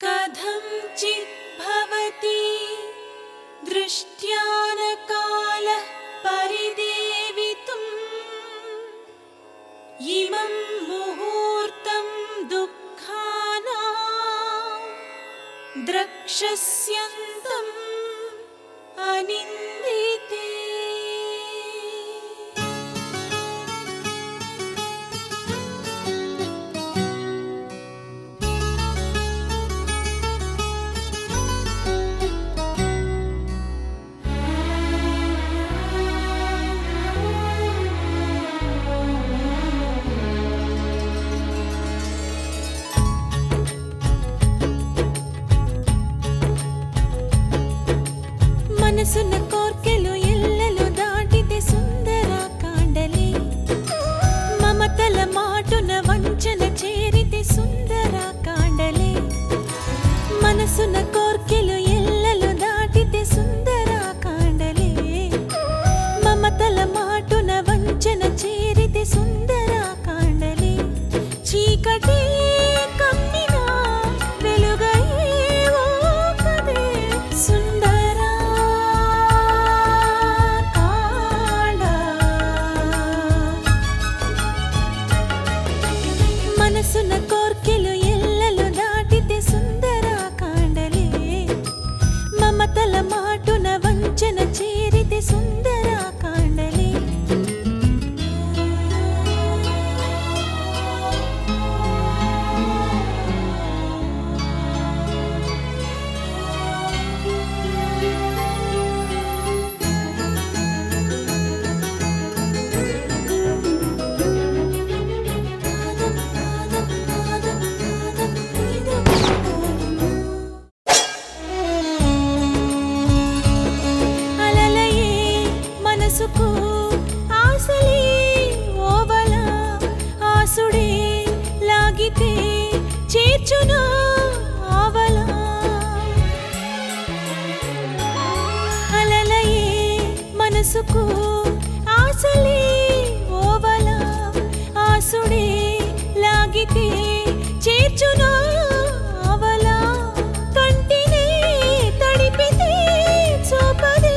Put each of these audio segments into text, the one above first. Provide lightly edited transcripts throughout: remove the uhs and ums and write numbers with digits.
कथंचित् भवति दृष्ट्यानकालः परिदेवितुम् इमं मुहूर्तं दुःखानां द्रक्ष्यस्यन्तम् अनिन्दिते। మనసున కోర్కెలు ఎల్లలు దాటితే సుందర కాండలే మమతల మాటున వంచన చేరితే సుందర కాండలే మనసున కోర్కెలు ఎల్లలు దాటితే సుందర కాండలే మమతల మాటున వంచన చేరితే సుందర కాండలే చీకటి కమ్మినా వెలుగయ్యేవో కదే సుందర మనసున కోర్కెలు ఎల్లలు దాటితే సుందర కాండలే మమతల మాటున వంచన చేరితే సుందర కాండలే మనసుకు ఆశలే ఓవల ఆసుడే లాగితే చేర్చునా ఆవల అలలయే మనసుకు ఆశలే ఓవల ఆసుడే లాగితే చేర్చునా ఆవల కంటినే తడిపితే చూపదే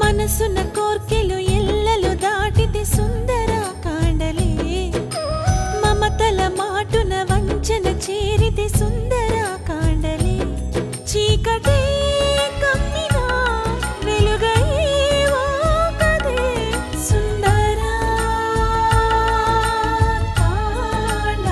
మనసున కోర్కెలు ఎల్లలు దాటితే సుందర కాండలే మమతల మాటున వంచన చేరితే సుందర కాండలే చీకటే కమ్మినా వెలుగయ్యేవో కదే సుందర కాండ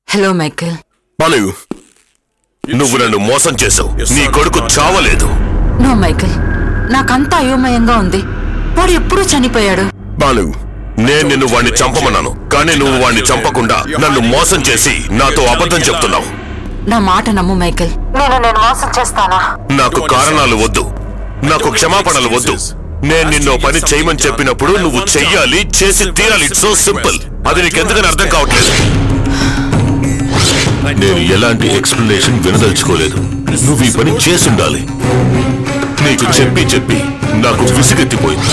హలో మైకేల్. బాలు, నువ్వు నన్ను మోసం చేసావు. నీ కొడుకు చావలేదు. నో మైకేల్, నాకంతా అయోమయంగా ఉంది. వాడు ఎప్పుడూ చనిపోయాడు. బాలు, నేను నిన్ను వాణ్ణి చంపమన్నాను, కానీ నువ్వు వాణ్ణి చంపకుండా నన్ను మోసం చేసి నాతో అబద్ధం చెప్తున్నావు. నా మాట నమ్ము మైకేల్. నేను మోసం చేస్తానా? నాకు కారణాలు వద్దు, నాకు క్షమాపణలు వద్దు. నేను నిన్నో పని చేయమని చెప్పినప్పుడు నువ్వు చెయ్యాలి, చేసి తీరాలి. It's so simple. అది నీకెందుకని అర్థం కావట్లేదు. నేను ఎలాంటి ఎక్స్ప్లెనేషన్ వినదలుచుకోలేదు. నువ్వు ఈ పని చేసుండాలి. నీకు చెప్పి చెప్పి నాకు విసిగెత్తిపోయింది.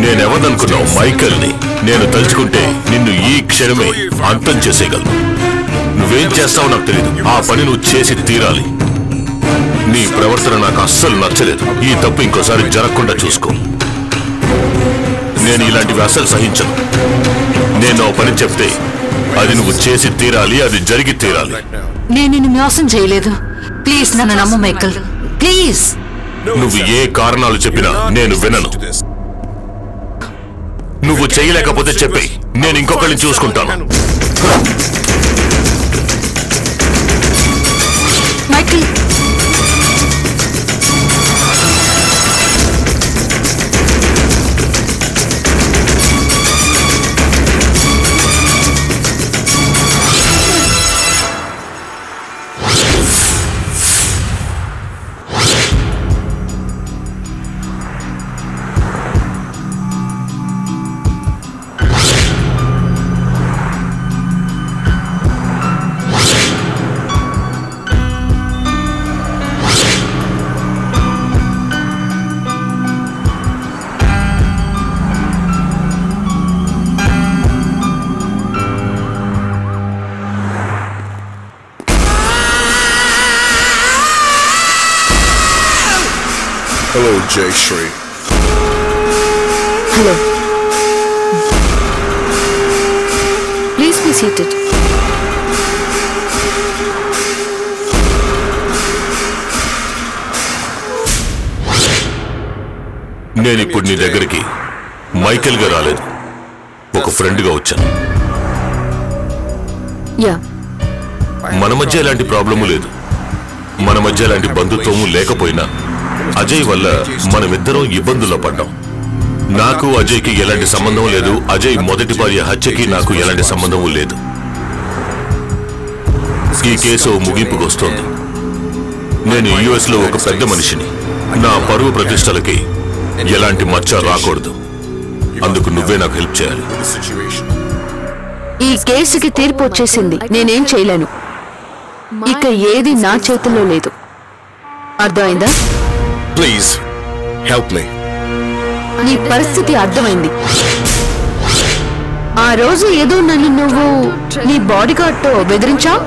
నేనెవరనుకున్నావు? మైకేల్ని. నేను తలుచుకుంటే నిన్ను ఈ క్షణమే అంతం చేసేయగలను. నువ్వేం చేస్తావో నాకు తెలియదు. ఆ పని నువ్వు చేసి తీరాలి. నీ ప్రవర్తన నాకు అస్సలు నచ్చలేదు. ఈ తప్పు ఇంకోసారి జరగకుండా చూసుకో. నేను ఇలాంటివి అసలు సహించను. నేను ఓ పని చెప్తే అది నువ్వు చేసి తీరాలి, అది జరిగి తీరాలి. నేను నిన్ను మోసం చేయలేదు. ప్లీజ్ నన్ను నమ్ము మైకల్, ప్లీజ్. నువ్వు ఏ కారణాలు చెప్పినా నేను వినను. నువ్వు చేయలేకపోతే చెప్పి నేను ఇంకొకరిని చూసుకుంటాను. Michael, Hello, Jayashree. Hello. Please be seated. నేను ఇప్పుడు నీ దగ్గరికి మైకేల్ గా రాలేదు, ఒక ఫ్రెండ్ గా వచ్చాను. యా, మన మధ్య ఎలాంటి ప్రాబ్లము లేదు, మన మధ్య ఎలాంటి బంధుత్వము లేకపోయినా అజయ్ వల్ల మనమిద్దరం ఇబ్బందుల్లో పడ్డాం. నాకు అజయ్కి ఎలాంటి సంబంధం లేదు. అజయ్ మొదటి భార్య హత్యకి నాకు ఎలాంటి సంబంధము లేదు. ఈ కేసు ముగింపుకు వస్తోంది. నేను యుఎస్ లో ఒక పెద్ద మనిషిని. నా పరువు ప్రతిష్టలకి ఎలాంటి మచ్చ రాకూడదు. అందుకు నువ్వే నాకు హెల్ప్ చేయాలి. ఈ కేసుకి తీర్పు వచ్చేసింది, నేనేం చేయలేను. ఇక ఏది నా చేతుల్లో లేదు. అర్థమైందా? Please, help me. నీ పరిస్థితి అర్థమైంది. ఆ రోజు ఏదో నన్ను నువ్వు నీ బాడీ గార్డ్తో బెదిరించావు,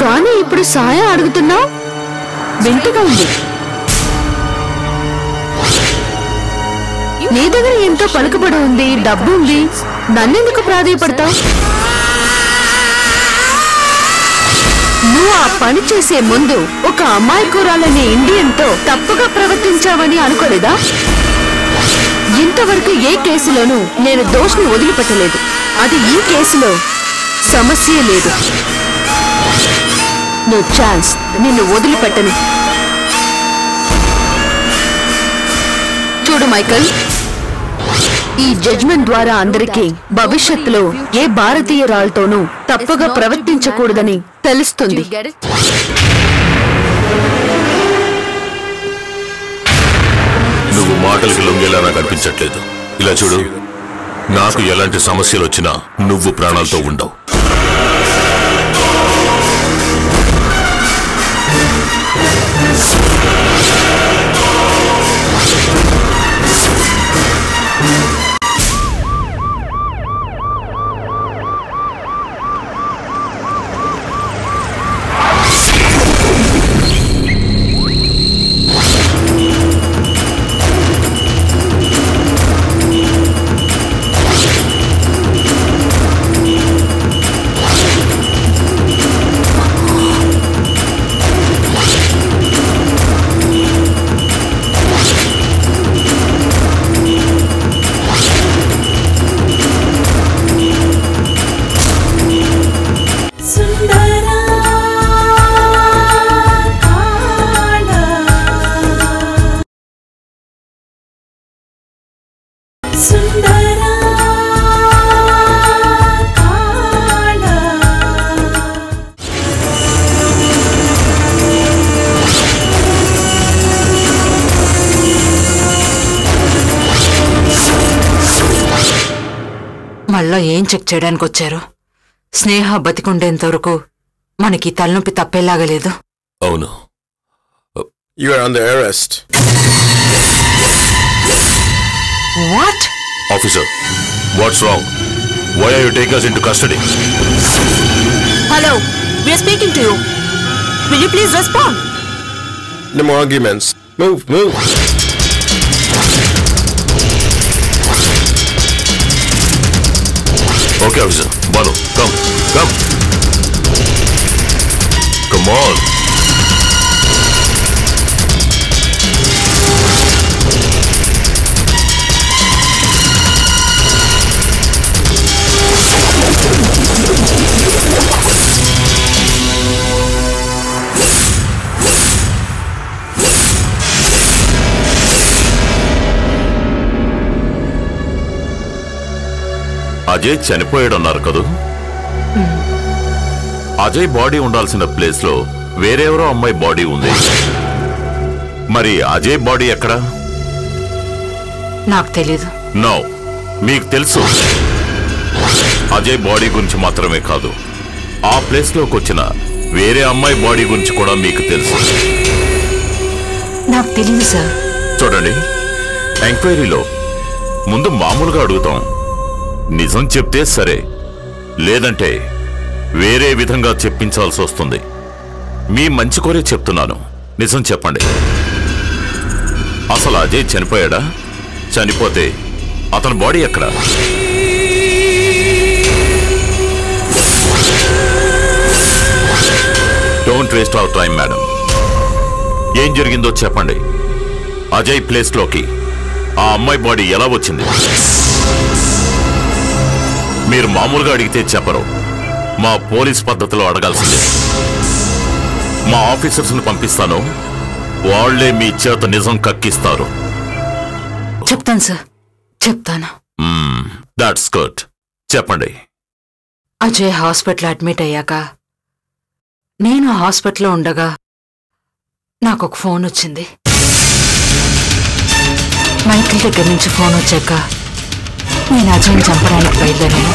కానీ ఇప్పుడు సహాయం అడుగుతున్నావు. వింతగా ఉంది. నీ దగ్గర ఎంతో పలుకుబడి ఉంది, డబ్బు ఉంది, నన్నెందుకు ప్రాధాయపడతావు? నువ్వు ఆ పని చేసే ముందు ఒక అమాయకురాలనే ఇండియన్తో తప్పుగా ప్రవర్తించావని అనుకోలేదా? ఇంతవరకు ఏ కేసులోనూ నేను దోషిని వదిలిపెట్టలేదు. అది ఈ కేసులో సమస్య లేదు. నువ్వు ఛాన్స్, నిన్ను వదిలిపెట్టను. చూడు మైకల్, ఈ జడ్జ్మెంట్ ద్వారా అందరికీ భవిష్యత్తులో ఏ భారతీయురాలతోనూ తప్పుగా ప్రవర్తించకూడదని తెలుస్తుంది. నువ్వు మాటలకి లొంగేలా నాకు అనిపించట్లేదు. ఇలా చూడు, నాకు ఎలాంటి సమస్యలు వచ్చినా నువ్వు ప్రాణాలతో ఉండవు. మళ్ళా ఏం చెక్ చేయడానికి వచ్చారు? స్నేహ బతికుండేంత వరకు మనకి తలనొప్పి తప్పేలాగా లేదు. అవును. You are under arrest. What? Officer, what's wrong? Why are you taking us into custody? Hello, we are speaking to you. Will you please respond? No more arguments. Move, move. Okay officer. Balu come come come on. Ajay చనిపోయాడన్నారు కదూ? Ajay body ఉండాల్సిన place లో వేరెవరో అమ్మాయి body ఉంది. మరి Ajay body ఎక్కడా? నాకు తెలీదు. నో, మీకు తెలుసు. అజయ్ బాడీ గురించి మాత్రమే కాదు, ఆ ప్లేస్ లోకి వచ్చిన వేరే అమ్మాయి బాడీ గురించి కూడా మీకు తెలుసు. నాకు తెలీదు సార్. చూడండి, ఎంక్వైరీలో ముందు మామూలుగా అడుగుతాం. నిజం చెప్తే సరే, లేదంటే వేరే విధంగా చెప్పించాల్సి వస్తుంది. మీ మంచి కోరే చెప్తున్నాను, నిజం చెప్పండి. అసలు అజయ్ చనిపోయాడా? చనిపోతే అతని బాడీ ఎక్కడ? Don't waste our time madam. ఏం జరిగిందో చెప్పండి. అజయ్ ప్లేస్లోకి ఆ అమ్మాయి బాడీ ఎలా వచ్చింది? మీరు మామూలుగా అడిగితే చెప్పరు, మా పోలీస్ పద్ధతిలో అడగాల్సిందే. మా ఆఫీసర్స్ని పంపిస్తాను, వాళ్లే మీ చేత నిజం కక్కిస్తారు. చెప్తాను సార్, చెప్తాను. That's good. చెప్పండి. అజయ్ హాస్పిటల్ అడ్మిట్ అయ్యాక నేను హాస్పిటల్లో ఉండగా నాకు ఒక ఫోన్ వచ్చింది. మైకిల్ దగ్గర నుంచి ఫోన్ వచ్చాక నేను అజయ్ని చంపడానికి బయలుదేరాను.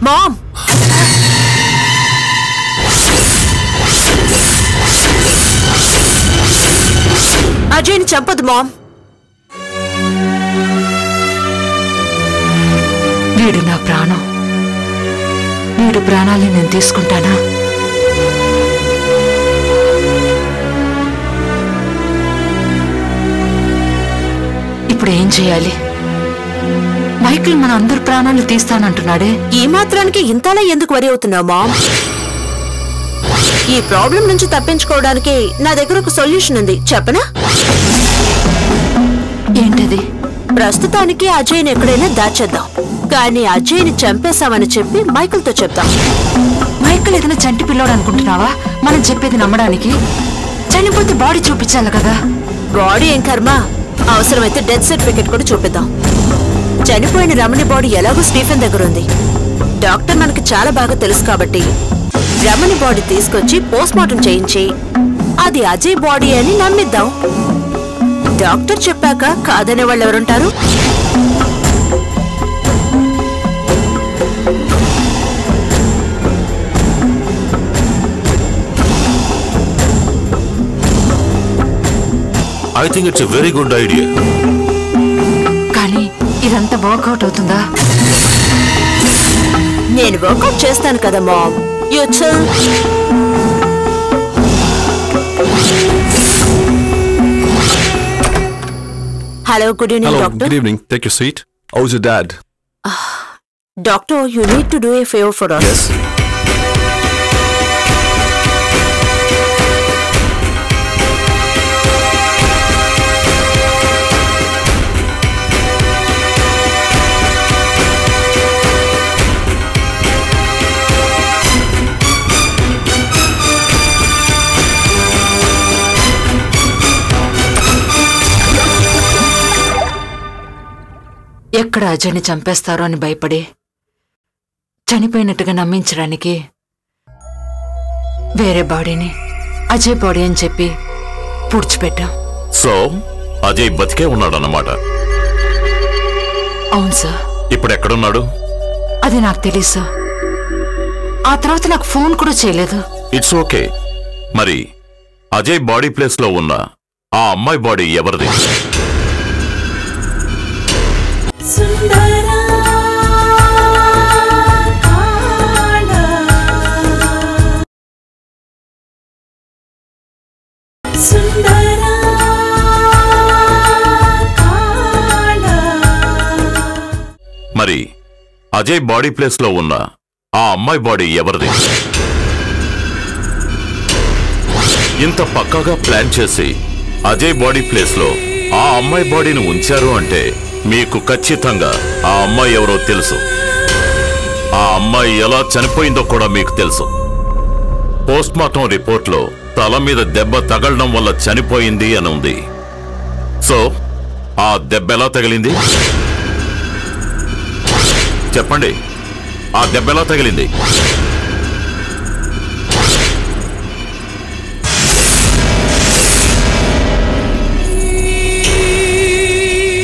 మామ్, అజయ్ని చంపదు మామ్. వీడు నా ప్రాణం. వీడు ప్రాణాన్ని నేను తీసుకుంటానా? ఇప్పుడు ఏం చేయాలి? మైకిల్ మన అందరి ప్రాణాలు తీస్తానంటున్నాడే. ఈ మాత్రానికి ఇంతలా ఎందుకు వరి అవుతున్నావు మామ్? ఈ ప్రాబ్లం నుంచి తప్పించుకోవడానికి నా దగ్గర ఒక సొల్యూషన్ ఉంది, చెప్పనా? ఏంటది? ప్రస్తుతానికి అజయ్ని ఎక్కడైనా దాచేద్దాం, కానీ అజయ్ని చంపేశామని చెప్పి మైకిల్తో చెప్తాం. మైకిల్ ఏదైనా చంటి పిల్లోడు అనుకుంటున్నావా మనం చెప్పేది నమ్మడానికి? చనిపోతే బాడీ చూపించాలి కదా. బాడీ ఏం కర్మ, అవసరమైతే డెత్ సర్టిఫికెట్ కూడా చూపిద్దాం. చనిపోయిన రమణి బాడీ ఎలాగో స్టీఫెన్ దగ్గర ఉంది. డాక్టర్ మనకి చాలా బాగా తెలుసు కాబట్టి రమణి బాడీ తీసుకొచ్చి పోస్ట్మార్టం చేయించి అది అజయ్ బాడీ అని నమ్మిద్దాం. డాక్టర్ చెప్పాక కాదనే వాళ్ళు ఎవరుంటారు? I think it's a very good idea. కానీ ఇదంతా వర్కౌట్ అవుతుందా? నేను వర్కౌట్ చేస్తాను కదా ma'am. You chill. Hello, good evening Hello, doctor. good evening. Take your seat. How's your dad? Doctor, you need to do a favour for us. Yes. ఎక్కడ అజయ్ని చంపేస్తారో అని భయపడి చనిపోయినట్టుగా నమ్మించడానికి వేరే బాడీని అజయ్ బాడీ అని చెప్పి పూడ్చిపెట్టాం. సో అజయ్ బతికే ఉన్నాడన్నమాట. అవును సార్. ఇప్పుడు ఎక్కడున్నాడు? అది నాకు తెలీదు సార్. ఆ తర్వాత నాకు ఫోన్ కూడా చేయలేదు. It's okay. మరి అజయ్ బాడీ ప్లేస్ లో ఉన్న ఆ అమ్మాయి బాడీ ఎవరిది? మరి అజయ్ బాడీ ప్లేస్ లో ఉన్న ఆ అమ్మాయి బాడీ ఎవరిది? ఇంత పక్కాగా ప్లాన్ చేసి అజయ్ బాడీ ప్లేస్ లో ఆ అమ్మాయి బాడీని ఉంచారు అంటే మీకు ఖచ్చితంగా ఆ అమ్మాయి ఎవరో తెలుసు. ఆ అమ్మాయి ఎలా చనిపోయిందో కూడా మీకు తెలుసు. పోస్ట్మార్టం రిపోర్ట్లో తల మీద దెబ్బ తగలడం వల్ల చనిపోయింది అని ఉంది. సో ఆ దెబ్బ ఎలా తగిలింది చెప్పండి. ఆ దెబ్బ ఎలా తగిలింది?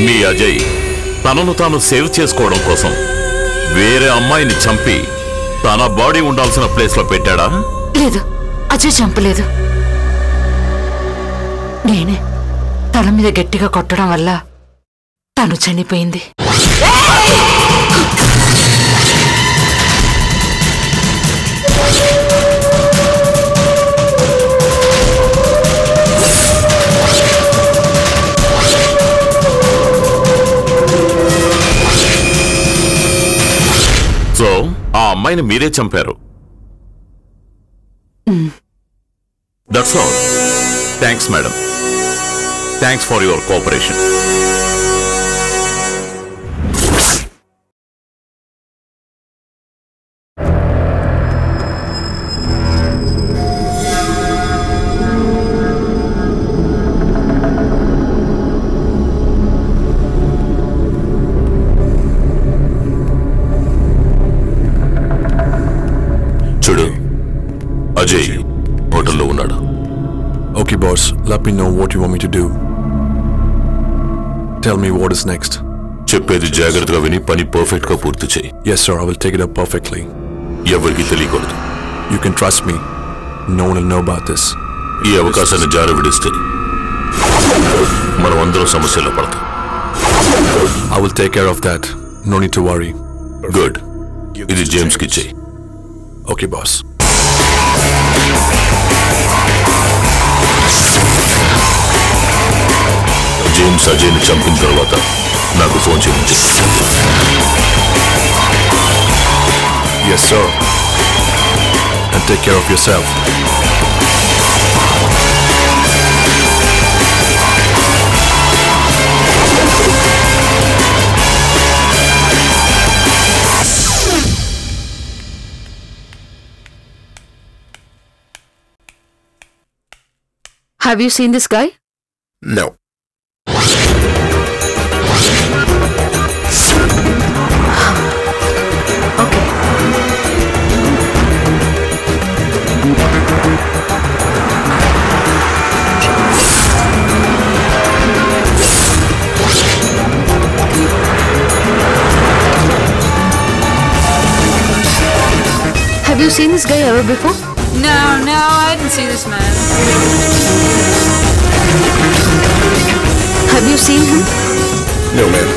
మీ అజయ్ తనను తాను సేవ్ చేసుకోవడం కోసం వేరే అమ్మాయిని చంపి తన బాడీ ఉండాల్సిన ప్లేస్ లో పెట్టాడా? లేదు, అజయ్ చంపలేదు. నేనే తల మీద గట్టిగా కొట్టడం వల్ల తను చనిపోయింది. సో ఆ అమ్మాయిని మీరే చంపారు. That's all. Thanks madam. Thanks for your cooperation. చూడు, అజయ్ హోటల్లో ఉన్నాడు. Okay, boss. Let me know what you want me to do. Tell me what is next. చెప్పేది జాగ్రత్తగా విని పని పర్ఫెక్ట్ గా పూర్తి చేయి. Yes, sir. I will take it up perfectly. ఎవరికి తెలియకూడదు. You can trust me. No one will know about this. ఈ అవకాశాన్ని జార విడిస్తే మనం అందరం సమస్యలో పడతాం. I will take care of that. No need to worry. Good. ఇది జేమ్స్ కి చెయ్యి. Okay, boss. జేమ్స్ అజయ్ని చంపిన తర్వాత నాకు ఫోన్ చేయించి. Yes, sir. And take care of yourself. Have you seen this guy? No. Okay. Have you seen this guy ever before? No, I didn't see this man. Have you seen him? No, ma'am.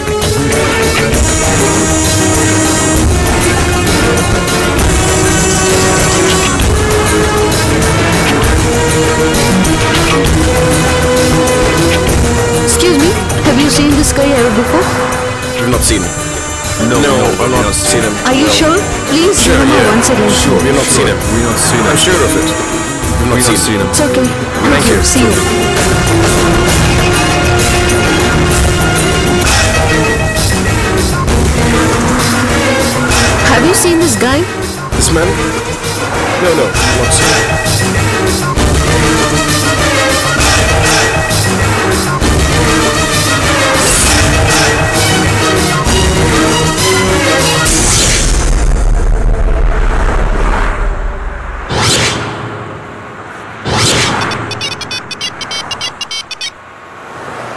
Excuse me, have you seen this guy ever before? We've not seen him. No, I've not seen him. Are you sure? Please Sure, remember yeah. once again. Sure, we've not seen him. We've not seen I'm him. sure of it. We've not seen him. It's okay. Thank you. See you. Have you seen this guy? This man? No, I've not seen him.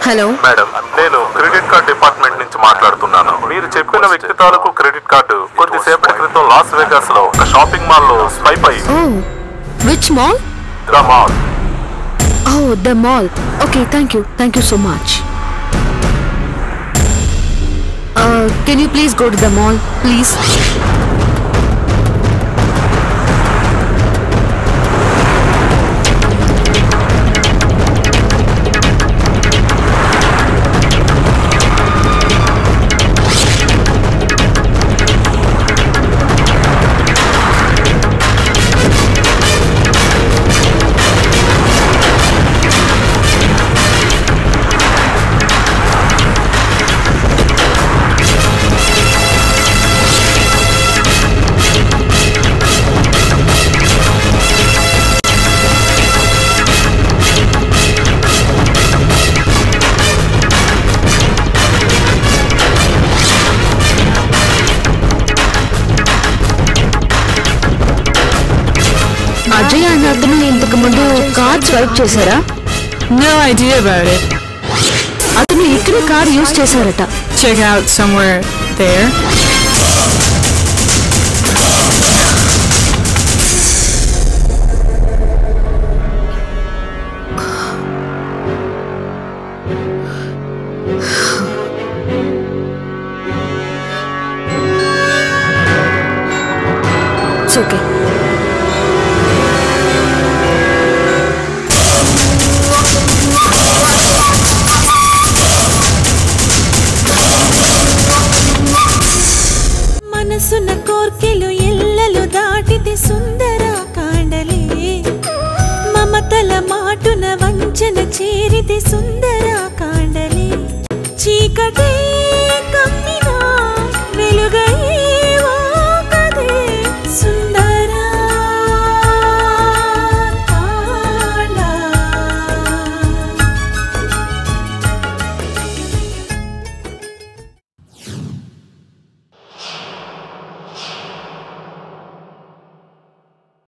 Hello? Madam, నేను credit card department నుంచి మాట్లాడుతున్నాను. మీరు చెప్పిన వ్యక్తి తాలూకు credit card కొద్దిసేపటి క్రితం Las Vegas లో ఒక షాపింగ్ మాల్ లో స్వైప్ అయ్యి. Oh, which mall? The mall. Oh, the mall. Okay, thank you so much. Can you please go to the mall, please? Ajay అన్న అతను ఇంతకు ముందు కార్ స్వైప్ చేశారా? No idea about it. అతను ఇక్కడ కార్ యూజ్ చేశారట. Check out somewhere there. It's okay. మనసున కోర్కెలు ఎల్లలు దాటితే సుందర కాండలే మమతల మాటున వంచన చేరితే సుందర కాండలే చీకటే